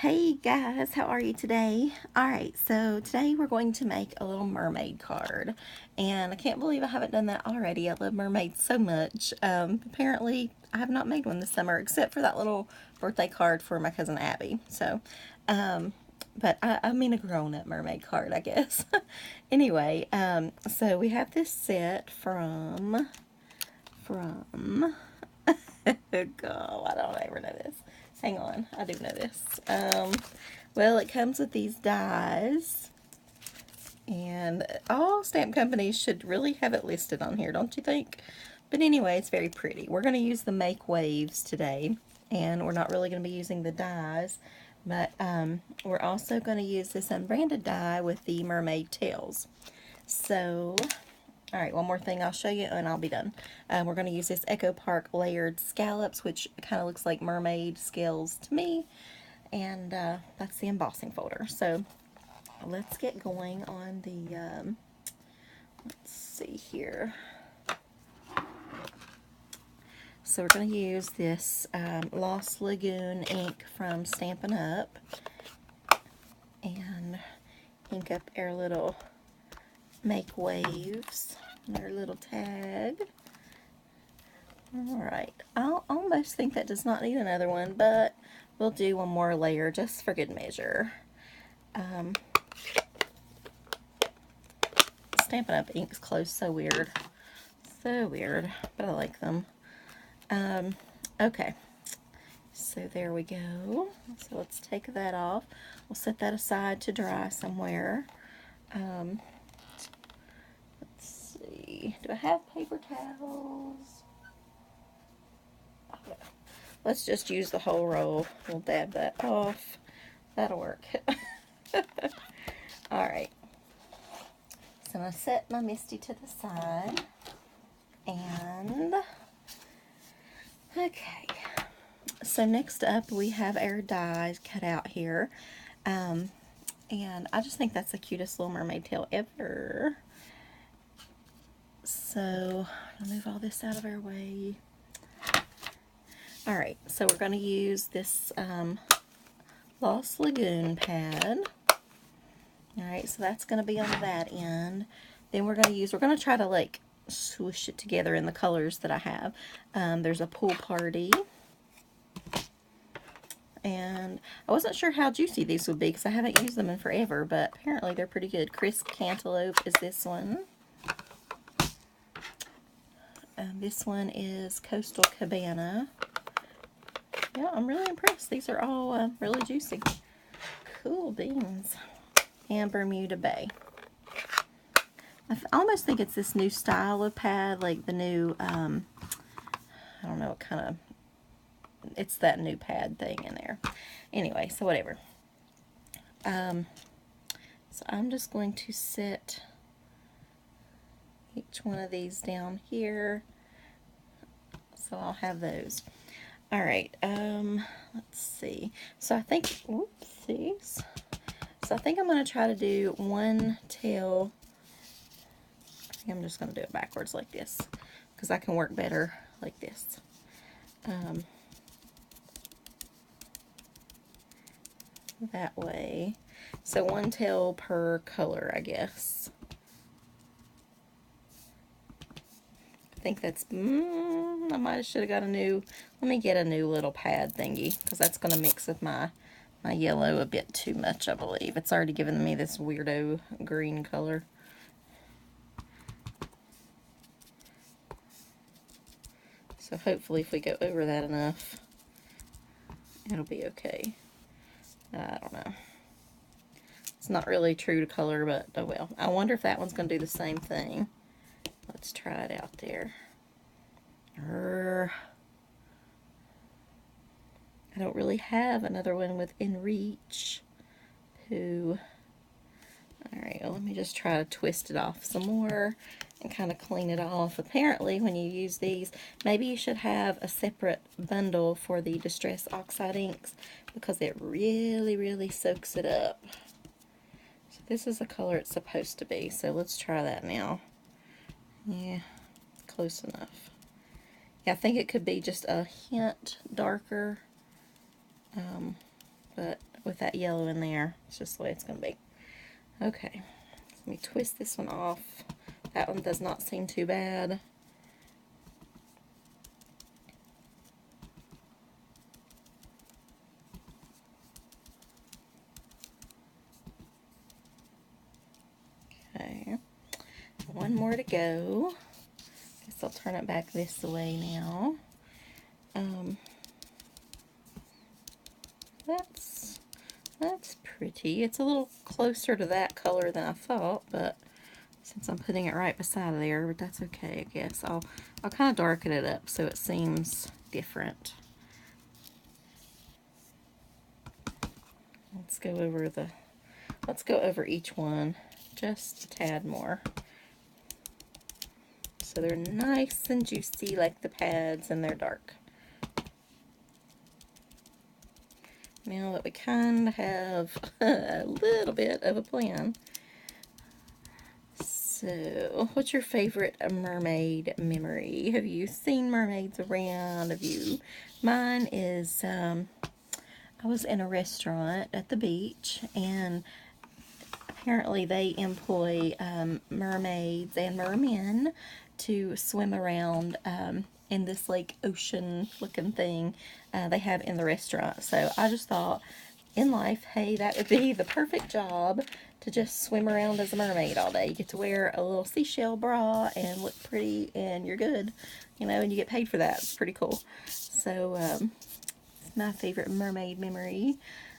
Hey guys, how are you today? Alright, so today we're going to make a little mermaid card. And I can't believe I haven't done that already. I love mermaids so much. Apparently, I have not made one this summer except for that little birthday card for my cousin Abby. So, but I mean a grown-up mermaid card, I guess. Anyway, so we have this set from God, I don't ever know this. Hang on, I do know this. Well, it comes with these dies, and all stamp companies should really have it listed on here, don't you think? But anyway, it's very pretty. We're going to use the Make Waves today, and we're not really going to be using the dies, but we're also going to use this unbranded die with the mermaid tails. So, alright, one more thing I'll show you and I'll be done. We're going to use this Echo Park layered scallops, which kind of looks like mermaid scales to me. And that's the embossing folder. So let's get going on the, let's see here. So we're going to use this Lost Lagoon ink from Stampin' Up. And ink up our little Make Waves. Our little tag. Alright, I almost think that does not need another one, but we'll do one more layer just for good measure. Stampin' Up inks close so weird. So weird, but I like them. Okay, so there we go. So let's take that off. We'll set that aside to dry somewhere. Do I have paper towels? Oh, let's just use the whole roll. We'll dab that off. That'll work. Alright. So I'm going to set my Misty to the side. And, okay. So next up we have our dies cut out here. And I just think that's the cutest little mermaid tail ever. So, I'll move all this out of our way. Alright, so we're going to use this Lost Lagoon pad. Alright, so that's going to be on that end. Then we're going to try to like swoosh it together in the colors that I have. There's a Pool Party. And I wasn't sure how juicy these would be because I haven't used them in forever, but apparently they're pretty good. Crisp Cantaloupe is this one. This one is Coastal Cabana. Yeah, I'm really impressed. These are all really juicy. Cool beans. And Bermuda Bay. I almost think it's this new style of pad, like the new, I don't know what kind of, it's that new pad thing in there. Anyway, so whatever. So I'm just going to set each one of these down here. So I'll have those. Alright, let's see. So I think, oopsies. So I think I'm going to try to do one tail. I think I'm just going to do it backwards like this, because I can work better like this. That way. So one tail per color, I guess. I think that's, I might have should have got a new, let me get a new little pad thingy, because that's going to mix with my yellow a bit too much, I believe. It's already given me this weirdo green color. So hopefully if we go over that enough, it'll be okay. I don't know. It's not really true to color, but oh well. I wonder if that one's going to do the same thing. Let's try it out there. I don't really have another one within reach. Alright, well, let me just try to twist it off some more and kind of clean it off. Apparently, when you use these, maybe you should have a separate bundle for the Distress Oxide inks because it really, really soaks it up. So this is the color it's supposed to be, so let's try that now. Yeah, close enough. Yeah, I think it could be just a hint darker, but with that yellow in there. It's just the way it's going to be. Okay, let me twist this one off. That one does not seem too bad. Okay, one more to go. Guess I'll turn it back this way now. That's pretty. It's a little closer to that color than I thought, but since I'm putting it right beside there, but that's okay, I guess. I'll kind of darken it up so it seems different. Let's go over each one just a tad more. So they're nice and juicy like the pads, and they're dark. Now that we kind of have a little bit of a plan. So, what's your favorite mermaid memory? Have you seen mermaids around? Mine is, I was in a restaurant at the beach, and apparently they employ mermaids and mermen to swim around in this like ocean looking thing they have in the restaurant. So I just thought, in life, hey, that would be the perfect job to just swim around as a mermaid all day. You get to wear a little seashell bra and look pretty, and you're good, you know, and you get paid for that. It's pretty cool. So it's my favorite mermaid memory.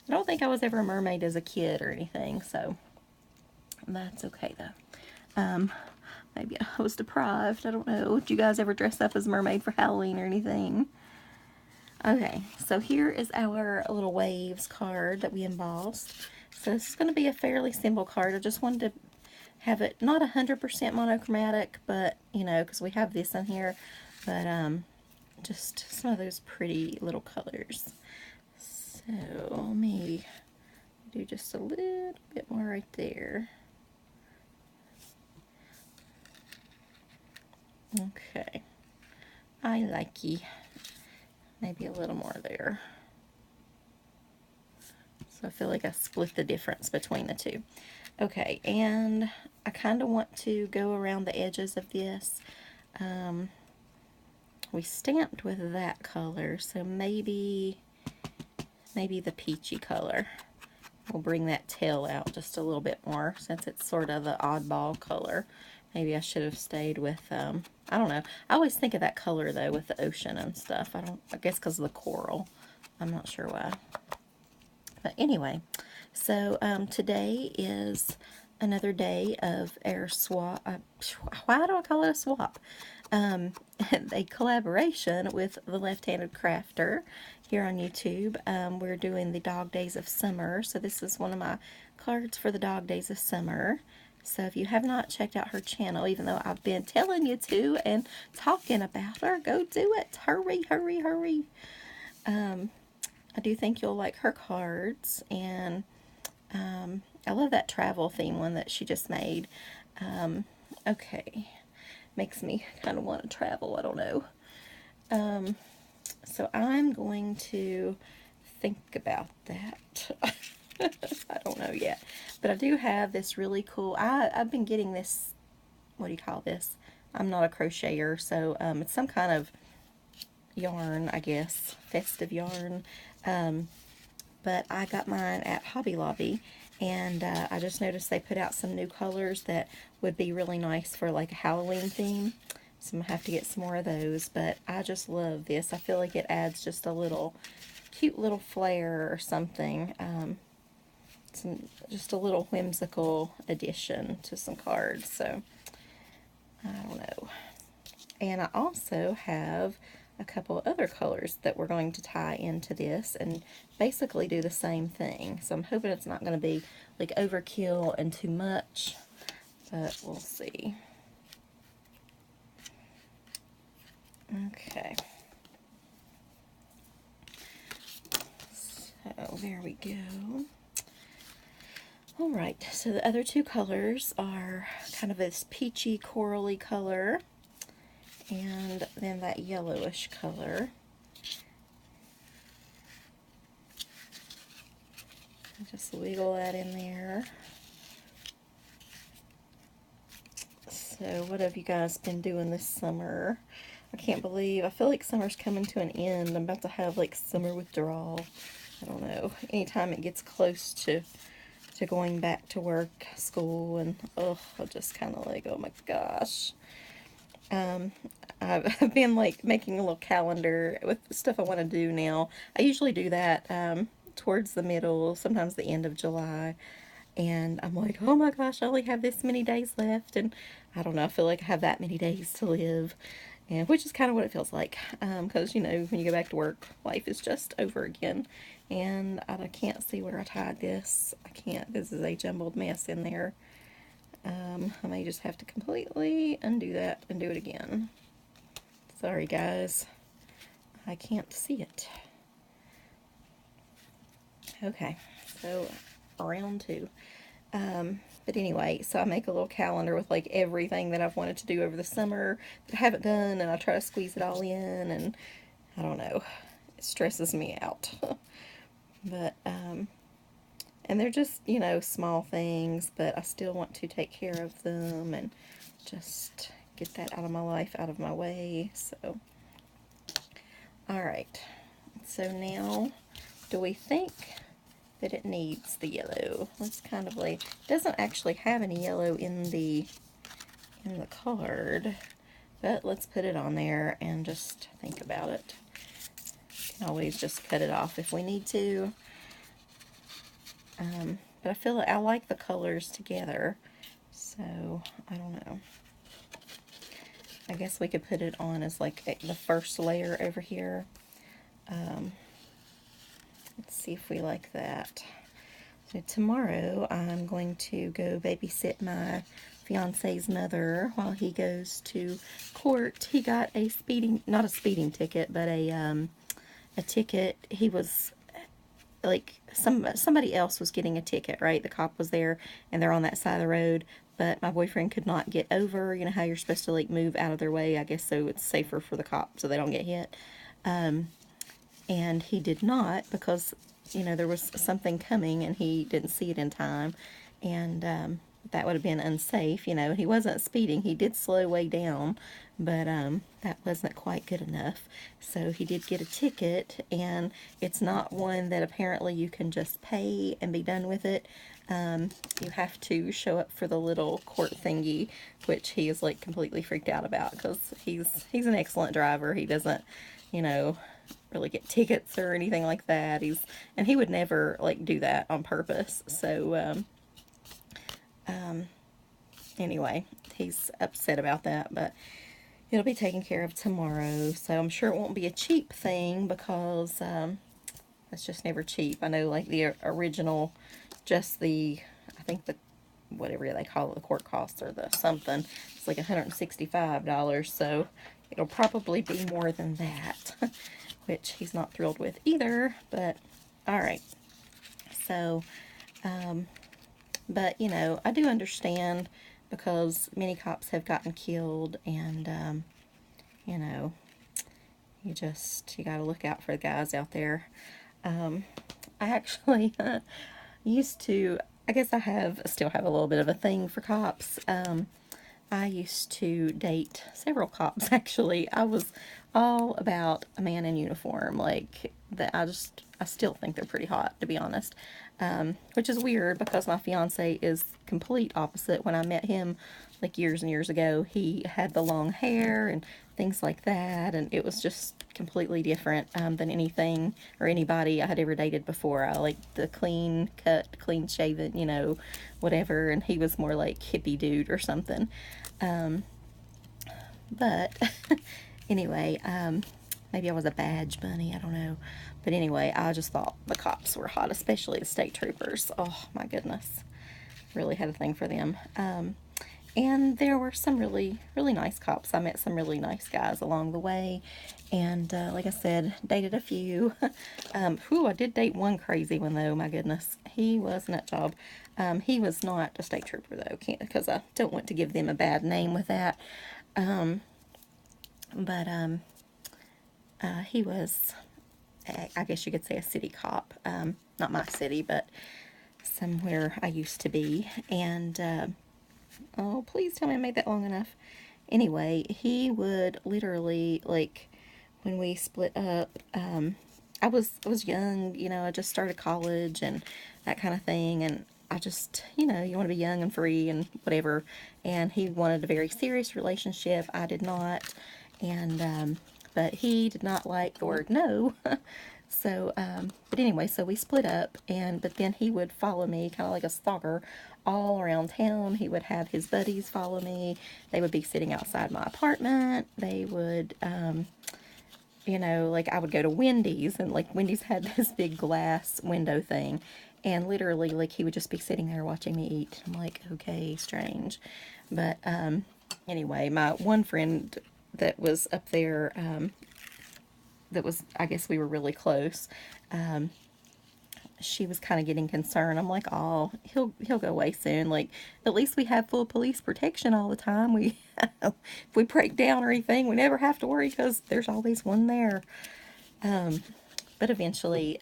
I don't think I was ever a mermaid as a kid or anything, so that's okay though. Maybe I was deprived. I don't know. Did you guys ever dress up as a mermaid for Halloween or anything? Okay, so here is our little waves card that we embossed. So this is going to be a fairly simple card. I just wanted to have it not 100% monochromatic, but, you know, because we have this in here, but just some of those pretty little colors. So let me do just a little bit more right there. Okay, I likey. Maybe a little more there. So I feel like I split the difference between the two. Okay, and I kind of want to go around the edges of this. We stamped with that color, so maybe the peachy color will bring that tail out just a little bit more, since it's sort of the oddball color. Maybe I should have stayed with, I don't know. I always think of that color, though, with the ocean and stuff. I guess because of the coral. I'm not sure why. But anyway, so today is another day of our swap. Why do I call it a swap? A collaboration with the Left-Handed Crafter here on YouTube. We're doing the Dog Days of Summer. So this is one of my cards for the Dog Days of Summer. So if you have not checked out her channel, even though I've been telling you to and talking about her, go do it. Hurry, hurry, hurry. I do think you'll like her cards, and I love that travel theme one that she just made. Okay, makes me kind of want to travel, I don't know. So I'm going to think about that. I don't know yet, but I do have this really cool, I've been getting this, what do you call this? I'm not a crocheter, so it's some kind of yarn, I guess, festive yarn, but I got mine at Hobby Lobby, and I just noticed they put out some new colors that would be really nice for like a Halloween theme, so I'm going to have to get some more of those. But I just love this. I feel like it adds just a little cute little flair or something, just a little whimsical addition to some cards. So I don't know. And I also have a couple other colors that we're going to tie into this and basically do the same thing. So I'm hoping it's not going to be like overkill and too much, but we'll see. Okay. So there we go. Alright, so the other two colors are kind of this peachy corally color, and then that yellowish color. Just wiggle that in there. So what have you guys been doing this summer? I can't believe, I feel like summer's coming to an end. I'm about to have like summer withdrawal. I don't know. Anytime it gets close to going back to work, school, and I just kind of like, oh my gosh. I've been like making a little calendar with stuff I want to do now. I usually do that towards the middle, sometimes the end of July. And I'm like, oh my gosh, I only have this many days left. And I don't know, I feel like I have that many days to live. And which is kind of what it feels like. Because, you know, when you go back to work, life is just over again. And I can't see where I tied this. I can't. This is a jumbled mess in there. I may just have to completely undo that and do it again. Sorry, guys. I can't see it. Okay, so round 2. But anyway, so I make a little calendar with like everything that I've wanted to do over the summer that I haven't done, and I try to squeeze it all in, and I don't know, it stresses me out. But, and they're just, you know, small things, but I still want to take care of them and just get that out of my life, out of my way. So, alright, so now, do we think that it needs the yellow? Let's kind of like, it doesn't actually have any yellow in the card, but let's put it on there and just think about it. Can always just cut it off if we need to. But I feel like I like the colors together, so I don't know. I guess we could put it on as like the first layer over here. Let's see if we like that. So tomorrow I'm going to go babysit my fiance's mother while he goes to court. He got a not a speeding ticket, but a ticket. He was like, somebody else was getting a ticket, right? The cop was there, and they're on that side of the road, but my boyfriend could not get over. You know how you're supposed to like move out of their way, I guess, so it's safer for the cop so they don't get hit. And he did not, because, you know, there was something coming and he didn't see it in time, and that would have been unsafe. You know, he wasn't speeding, he did slow way down, but that wasn't quite good enough. So he did get a ticket, and it's not one that apparently you can just pay and be done with it. You have to show up for the little court thingy, which he is like completely freaked out about, because he's an excellent driver. He doesn't, you know, really get tickets or anything like that. And he would never like do that on purpose. So anyway, he's upset about that, but it'll be taken care of tomorrow. So I'm sure it won't be a cheap thing, because it's just never cheap. I know, like, the original, just the, I think the, whatever they call it, the court costs or the something, it's like $165, so it'll probably be more than that, which he's not thrilled with either, but alright. So, but, you know, I do understand, because many cops have gotten killed, and, you know, you gotta look out for the guys out there. I actually used to, I guess I still have a little bit of a thing for cops. I used to date several cops, actually. I was all about a man in uniform. Like, that, I still think they're pretty hot, to be honest. Which is weird, because my fiance is complete opposite. When I met him, like, years and years ago, he had the long hair and things like that, and it was just completely different than anything or anybody I had ever dated before. I liked the clean cut, clean shaven, you know, whatever, and he was more like hippie dude or something. But anyway, maybe I was a badge bunny, I don't know. But anyway, I just thought the cops were hot, especially the state troopers. Oh my goodness, really had a thing for them. And there were some really, really nice cops. I met some really nice guys along the way. And like I said, dated a few. I did date one crazy one, though. My goodness. He was a nut job. He was not a state trooper, though, because I don't want to give them a bad name with that. He was, I guess you could say, a city cop. Not my city, but somewhere I used to be. And, oh, please tell me I made that long enough. Anyway, he would literally, like, when we split up, I was young, you know, I just started college and that kind of thing, and I just, you know, you want to be young and free and whatever, and he wanted a very serious relationship. I did not, and, but he did not like the word no. So, but anyway, so we split up, and, but then he would follow me, kind of like a stalker, all around town. He would have his buddies follow me. They would be sitting outside my apartment. They would, you know, like I would go to Wendy's, and like Wendy's had this big glass window thing, and literally like he would just be sitting there watching me eat. I'm like, okay, strange. But anyway, my one friend that was up there, that was, I guess we were really close, she was kind of getting concerned. I'm like, oh, he'll go away soon. Like, at least we have full police protection all the time. We, if we break down or anything, we never have to worry because there's always one there. But eventually,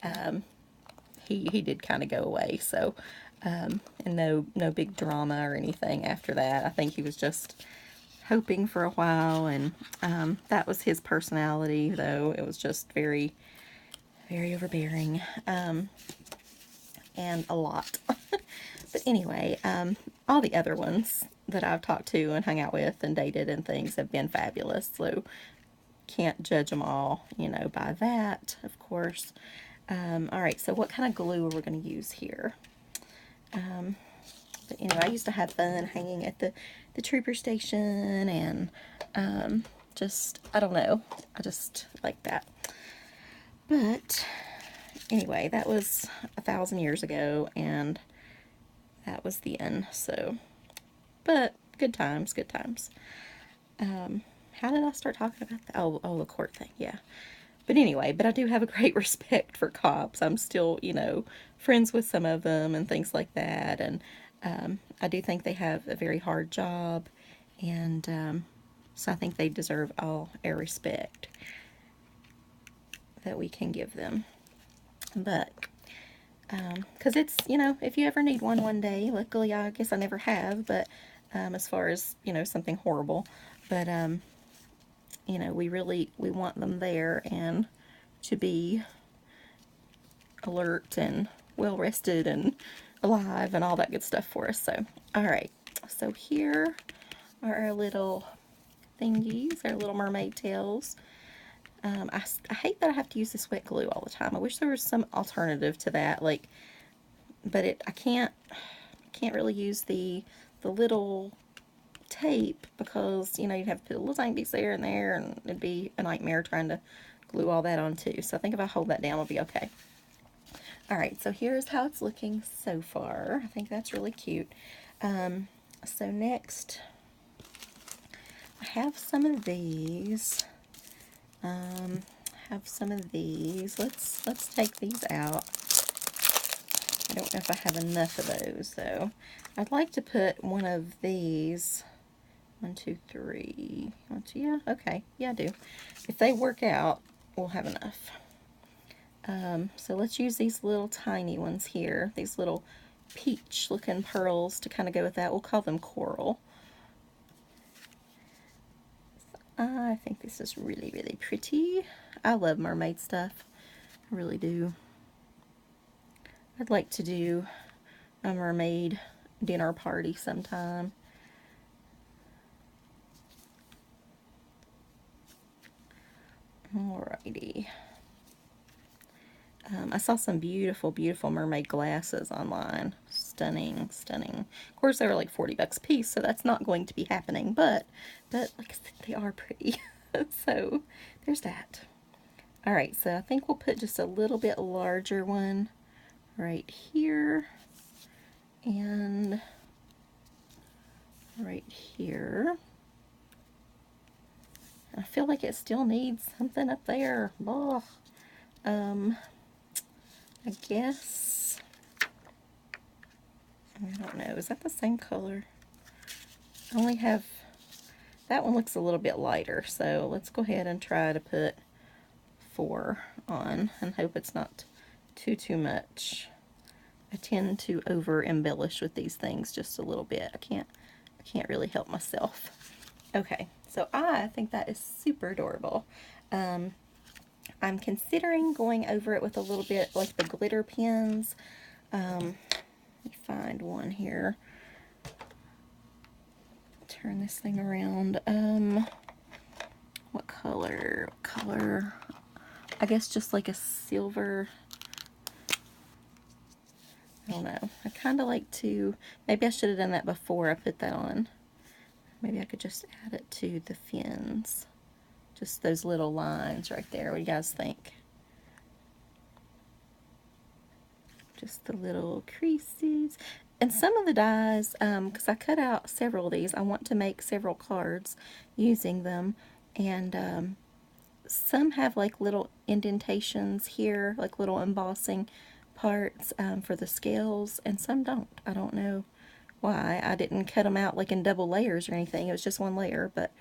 he did kind of go away. So, and no big drama or anything after that. I think he was just hoping for a while, and that was his personality, though. It was just very, very overbearing. And a lot. But anyway, all the other ones that I've talked to and hung out with and dated and things have been fabulous. So can't judge them all, you know, by that, of course. All right, so what kind of glue are we going to use here? But you know, I used to have fun hanging at the trooper station, and just, I don't know, I just like that. But anyway, that was 1,000 years ago, and that was the end. So, but good times, good times. How did I start talking about that? Oh, the court thing, yeah. But anyway, but I do have a great respect for cops. I'm still, you know, friends with some of them and things like that. And I do think they have a very hard job, and so I think they deserve all our respect that we can give them. But because it's, you know, if you ever need one day, luckily I guess I never have, but as far as, you know, something horrible, but you know, we want them there and to be alert and well rested and alive and all that good stuff for us. So all right, so here are our little thingies, our little mermaid tails. I hate that I have to use this wet glue all the time. I wish there was some alternative to that, like, but I can't really use the little tape because, you know, you'd have to put a little tiny piece there and there, and it'd be a nightmare trying to glue all that on too. So I think if I hold that down, it'll be okay. All right, so here's how it's looking so far. I think that's really cute. So next, I have some of these. Let's take these out. I don't know if I have enough of those, though. I'd like to put one of these. 1, 2, 3. 1, 2, yeah, okay. Yeah, I do. If they work out, we'll have enough. So let's use these little tiny ones here. These little peach-looking pearls to kind of go with that. We'll call them coral. I think this is really, really pretty. I love mermaid stuff. I really do. I'd like to do a mermaid dinner party sometime. Alrighty. I saw some beautiful, beautiful mermaid glasses online. Stunning, stunning. Of course, they were like 40 bucks a piece, so that's not going to be happening, but like I said, they are pretty. So, there's that. Alright, so I think we'll put just a little bit larger one right here, and right here. I feel like it still needs something up there. Ugh. I guess, I don't know, is that the same color? I only have, that one looks a little bit lighter, so let's go ahead and try to put 4 on and hope it's not too much. I tend to over embellish with these things just a little bit. I can't really help myself. Okay, so I think that is super adorable. I'm considering going over it with a little bit like the glitter pins. Let me find one here. Turn this thing around. What color? What color? I guess just like a silver. I don't know. I kind of like to, maybe I should have done that before I put that on. Maybe I could just add it to the fins. Just those little lines right there. What do you guys think? Just the little creases. And some of the dies, because I cut out several of these, I want to make several cards using them. And some have like little indentations here, like little embossing parts for the scales, and some don't. I don't know why. I didn't cut them out like in double layers or anything. It was just one layer, but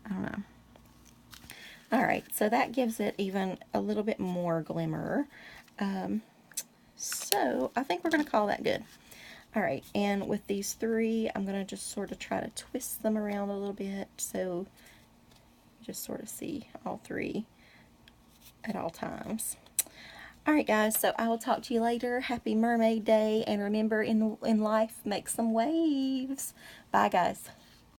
I don't know. Alright, so that gives it even a little bit more glimmer. So I think we're going to call that good. Alright, and with these three, I'm going to just sort of try to twist them around a little bit so you just sort of see all three at all times. Alright guys, so I will talk to you later. Happy Mermaid Day, and remember, in life, make some waves. Bye guys.